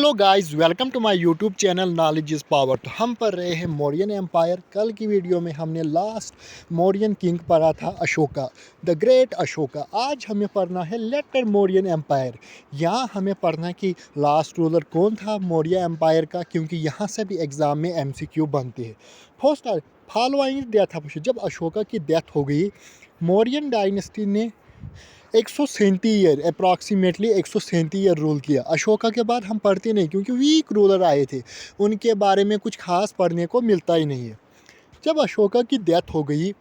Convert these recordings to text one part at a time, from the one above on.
Hello guys, welcome to my YouTube channel knowledge is power. तो हम पढ़ रहे हैं मौर्यन एम्पायर। कल की वीडियो में हमने लास्ट मौर्यन किंग पढ़ा था, अशोका, द ग्रेट अशोका। आज हमें पढ़ना है लेटर मौर्यन एम्पायर। यहाँ हमें पढ़ना है कि लास्ट रूलर कौन था मौर्य एम्पायर का, क्योंकि यहाँ से भी एग्ज़ाम में MCQ बनते हैं। फर्स्ट फॉलोइंग डेथ ऑफ, जब अशोका की डेथ हो गई, मौर्यन डायनेस्टी ने 137 ईयर, अप्रॉक्सीमेटली 137 ईयर रूल किया। अशोका के बाद हम पढ़ते नहीं, क्योंकि वीक रूलर आए थे, उनके बारे में कुछ खास पढ़ने को मिलता ही नहीं है। जब अशोका की डेथ हो गई,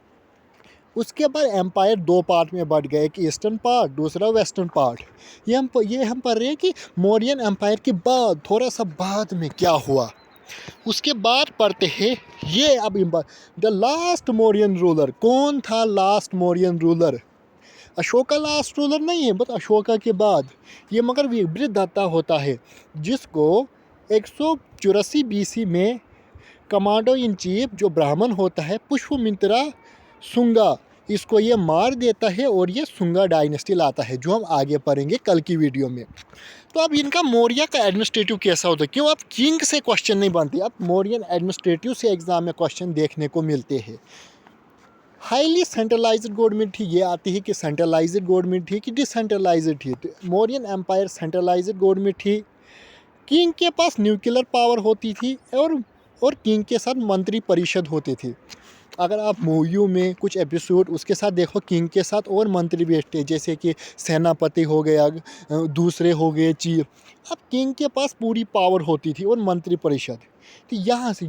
उसके बाद एम्पायर दो पार्ट में बढ़ गए, एक ईस्टर्न पार्ट, दूसरा वेस्टर्न पार्ट। ये हम पढ़ रहे हैं कि मौर्यन एम्पायर के बाद, थोड़ा सा बाद में क्या हुआ। उसके बाद पढ़ते हैं ये अब द लास्ट मौर्यन रूलर। कौन था last Mauryan ruler? Ashoka last ruler नहीं है, बट अशोका के बाद ये मगर बृहदत्ता होता है, जिसको 184 BC में कमांडो इन चीफ जो ब्राह्मण होता है, पुष्पमित्रा सुंगा, इसको ये मार देता है और ये सुंगा डायनेस्टी लाता है, जो हम आगे पढ़ेंगे कल की वीडियो में। तो अब इनका मौर्य का एडमिनिस्ट्रेटिव कैसा होता है? क्यों अब किंग से क्वेश्चन नहीं बनते, अब मौर्यन एडमिनिस्ट्रेटिव से एग्जाम में क्वेश्चन देखने को मिलते हैं। हाईली सेंट्रलाइज्ड गवर्नमेंट थी। ये आती है कि सेंट्रलाइज्ड गवर्नमेंट थी कि डिसेंट्रलाइज्ड थी। तो मौर्यन एम्पायर सेंट्रलाइज्ड गवर्नमेंट थी। किंग के पास न्यूक्लियर पावर होती थी और किंग के साथ मंत्री परिषद होती थी। अगर आप मूवियों में कुछ एपिसोड उसके साथ देखो, किंग के साथ और मंत्री बैठते, जैसे कि सेनापति हो गया, दूसरे हो गए चीफ। अब किंग के पास पूरी पावर होती थी और मंत्री परिषद। तो यहाँ से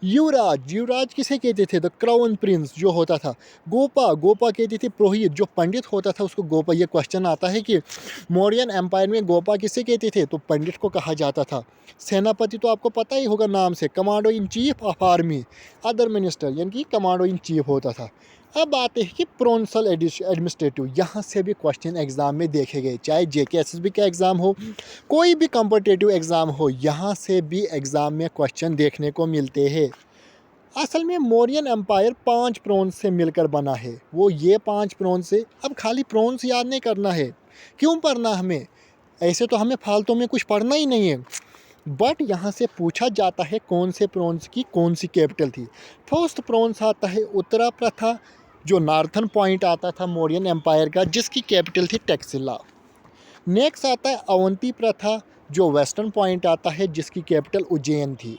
युवराज किसे कहते थे? द क्राउन प्रिंस जो होता था। गोपा कहते थे पुरोहित, जो पंडित होता था उसको गोपा। ये क्वेश्चन आता है कि मौर्यन एम्पायर में गोपा किसे कहते थे? तो पंडित को कहा जाता था। सेनापति तो आपको पता ही होगा नाम से, commando in chief of army, other minister, यानी कि कमांडो इन चीफ होता था। अब आते हैं कि प्रोंसल एडमिनिस्ट्रेटिव। यहाँ से भी क्वेश्चन एग्जाम में देखे गए, चाहे JK SSB का एग्ज़ाम हो, कोई भी कॉम्पिटिटिव एग्ज़ाम हो, यहाँ से भी एग्ज़ाम में क्वेश्चन देखने को मिलते हैं। असल में मौर्यन एम्पायर 5 प्रोन्स से मिलकर बना है। वो ये 5 प्रोन्स से, अब खाली प्रोन्स याद नहीं करना है। क्यों पढ़ना हमें? ऐसे तो हमें फालतू में कुछ पढ़ना ही नहीं है, बट यहाँ से पूछा जाता है कौन से प्रोन्स की कौन सी कैपिटल थी। फर्स्ट प्रोन्स आता है उत्तरा प्रथा, जो नॉर्थन पॉइंट आता था मौर्यन एम्पायर का, जिसकी कैपिटल थी टैक्सिला। नेक्स्ट आता है अवंती प्रथा, जो वेस्टर्न पॉइंट आता है, जिसकी कैपिटल उज्जैन थी।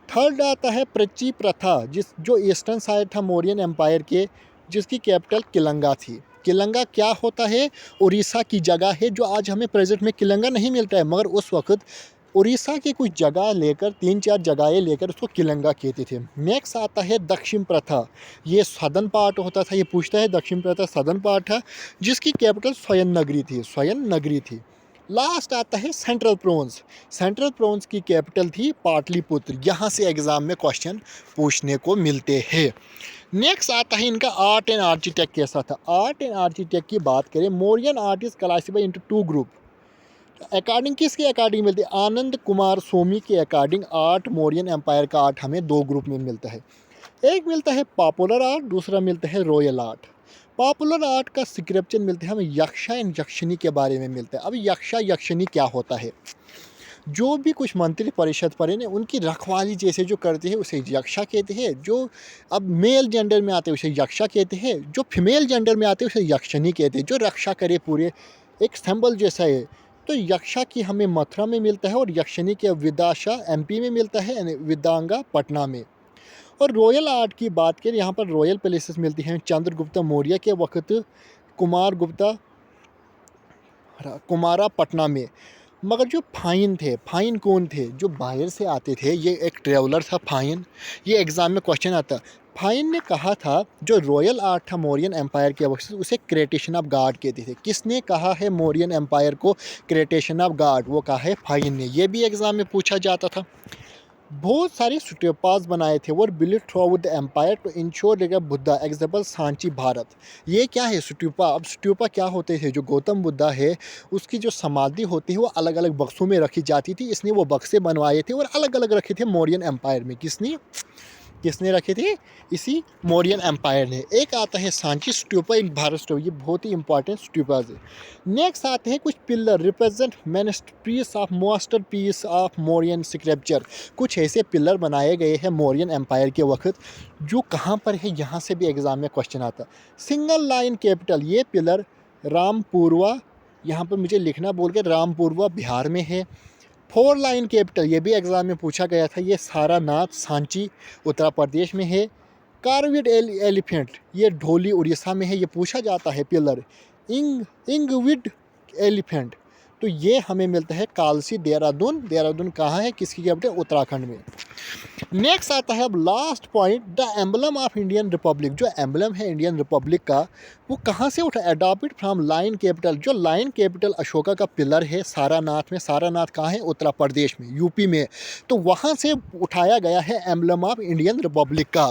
थर्ड आता है प्रची प्रथा, जो ईस्टर्न साइड था मौर्यन एम्पायर के, जिसकी कैपिटल किलंगा थी। किलंगा क्या होता है? उड़ीसा की जगह है, जो आज हमें प्रेजेंट में किलंगा नहीं मिलता है, मगर उस वक्त उड़ीसा की कुछ जगह लेकर, 3-4 जगहें लेकर उसको किलंगा कहते थे। नेक्स्ट आता है दक्षिण प्रथा, ये सदर्न पार्ट होता था। ये पूछता है दक्षिण प्रथा सदर्न पार्ट था, जिसकी कैपिटल स्वयं नगरी थी। लास्ट आता है सेंट्रल प्रोन्स की कैपिटल थी पाटलिपुत्र। यहाँ से एग्जाम में क्वेश्चन पूछने को मिलते हैं। नेक्स्ट आता है इनका आर्ट एंड आर्किटेक्ट कैसा था। आर्ट एंड आर्किटेक्ट की बात करें, Mauryan art is classified into 2 group. According किसके अकॉर्डिंग मिलती है? आनंद कुमार सोमी के अकॉर्डिंग आर्ट, मौर्यन एम्पायर का आर्ट हमें 2 ग्रुप में मिलता है। एक मिलता है पॉपुलर आर्ट, दूसरा मिलता है रॉयल आर्ट। पॉपुलर आर्ट का स्क्रिप्चर मिलते हैं हमें यक्षा एंड यक्षिणी के बारे में मिलता है। अब यक्षा यक्षिणी क्या होता है? जो भी कुछ मंत्री परिषद पर है, उनकी रखवाली जैसे जो करते हैं उसे यक्षा कहते हैं। जो अब मेल जेंडर में आते हैं उसे यक्षा कहते हैं, जो फीमेल जेंडर में आते हैं उसे यक्षिणी कहते हैं, जो रक्षा करे पूरे, एक स्तंभल जैसा है। तो यक्षा की हमें मथुरा में मिलता है, और यक्षिणी के विदाशा MP में मिलता है, विदांगा पटना में। और रॉयल आर्ट की बात करें, यहाँ पर रॉयल पैलेसेस मिलती हैं। चंद्रगुप्त मौर्य के वक्त कुमारा पटना में। मगर जो फाइन कौन थे? जो बाहर से आते थे, ये एक ट्रेवलर था फाइन। ये एग्ज़ाम में क्वेश्चन आता। फाइन ने कहा था जो रॉयल आर्ट था मौर्यन एम्पायर के वक्त, उसे क्रिएशन ऑफ गॉड कहते थे। किसने कहा है मौर्यन एम्पायर को क्रिएशन ऑफ गॉड? वो कहा है फाइन ने। ये भी एग्ज़ाम में पूछा जाता था। बहुत सारे स्टूपास बनाए थे और build throughout the empire to ensure Buddha, example Sanchi Bharat. ये क्या है स्टूपा? अब स्टूपा क्या होते थे? जो गौतम बुद्धा है उसकी जो समाधि होती है वो अलग अलग बक्सों में रखी जाती थी। इसने वो बक्से बनवाए थे और अलग अलग रखे थे मौर्यन एम्पायर में। किसने? किसने रखे थे? इसी मौर्यन एम्पायर ने। एक आता है सांची स्टूपा इन भारत स्टूपा, ये बहुत ही इंपॉर्टेंट स्टूपाज है। नेक्स्ट आते हैं कुछ pillar represent masterpiece of masterpiece of Mauryan sculpture. कुछ ऐसे पिलर बनाए गए हैं मौर्यन एम्पायर के वक्त, जो कहाँ पर है, यहाँ से भी एग्ज़ाम में क्वेश्चन आता। सिंगल लाइन कैपिटल, ये पिलर रामपुरवा, यहाँ पर मुझे लिखना बोल के, रामपुरवा बिहार में है। 4 लाइन कैपिटल, ये भी एग्ज़ाम में पूछा गया था, ये सारानाथ सांची उत्तर प्रदेश में है। कार्विड एलिफेंट, ये ढोली उड़ीसा में है, ये पूछा जाता है पिलर। इंगविड एलिफेंट, तो ये हमें मिलता है कालसी देहरादून। देहरादून कहाँ है, किसकी कैपिटल? उत्तराखंड में। नेक्स्ट आता है अब last point, the emblem of Indian Republic. जो एम्बलम है इंडियन रिपब्लिक का, वो कहाँ से उठा? Adopted from line capital. जो लाइन कैपिटल अशोका का पिलर है सारानाथ में, सारानाथ कहाँ है? उत्तर प्रदेश में, यूपी में, तो वहाँ से उठाया गया है एम्बलम ऑफ इंडियन रिपब्लिक का।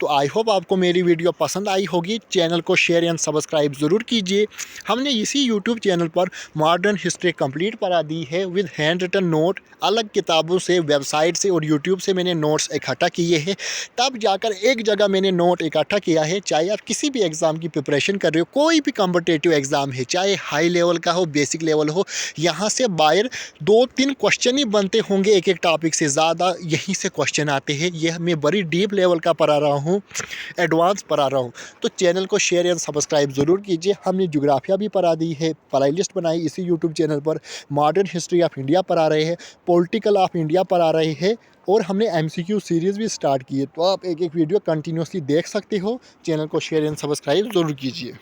तो आई होप आपको मेरी वीडियो पसंद आई होगी। चैनल को शेयर एंड सब्सक्राइब ज़रूर कीजिए। हमने इसी यूट्यूब चैनल पर मॉडर्न हिस्ट्री कंप्लीट करा दी है विद हैंड रिटन नोट। अलग किताबों से, वेबसाइट से और यूट्यूब से मैंने नोट्स इकट्ठा किए हैं, तब जाकर एक जगह मैंने नोट इकट्ठा किया है। चाहे आप किसी भी एग्ज़ाम की प्रिपरेशन कर रहे हो, कोई भी कॉम्पिटिटिव एग्ज़ाम है, चाहे हाई लेवल का हो, बेसिक लेवल हो, यहाँ से बाहर 2-3 क्वेश्चन ही बनते होंगे एक एक टॉपिक से, ज़्यादा यहीं से क्वेश्चन आते हैं। यह मैं बड़ी डीप लेवल का पढ़ा रहा हूँ, एडवांस पढ़ा रहा हूँ। तो चैनल को शेयर एंड सब्सक्राइब ज़रूर कीजिए। हमने ज्योग्राफिया भी पढ़ा दी है, प्ले लिस्ट बनाई इसी यूट्यूब चैनल पर। मॉडर्न हिस्ट्री ऑफ इंडिया पढ़ा रहे हैं, पॉलिटिकल ऑफ इंडिया पढ़ा रहे हैं, और हमने MCQ सीरीज़ भी स्टार्ट की है। तो आप एक एक वीडियो कंटिन्यूसली देख सकते हो। चैनल को शेयर एंड सब्सक्राइब ज़रूर कीजिए।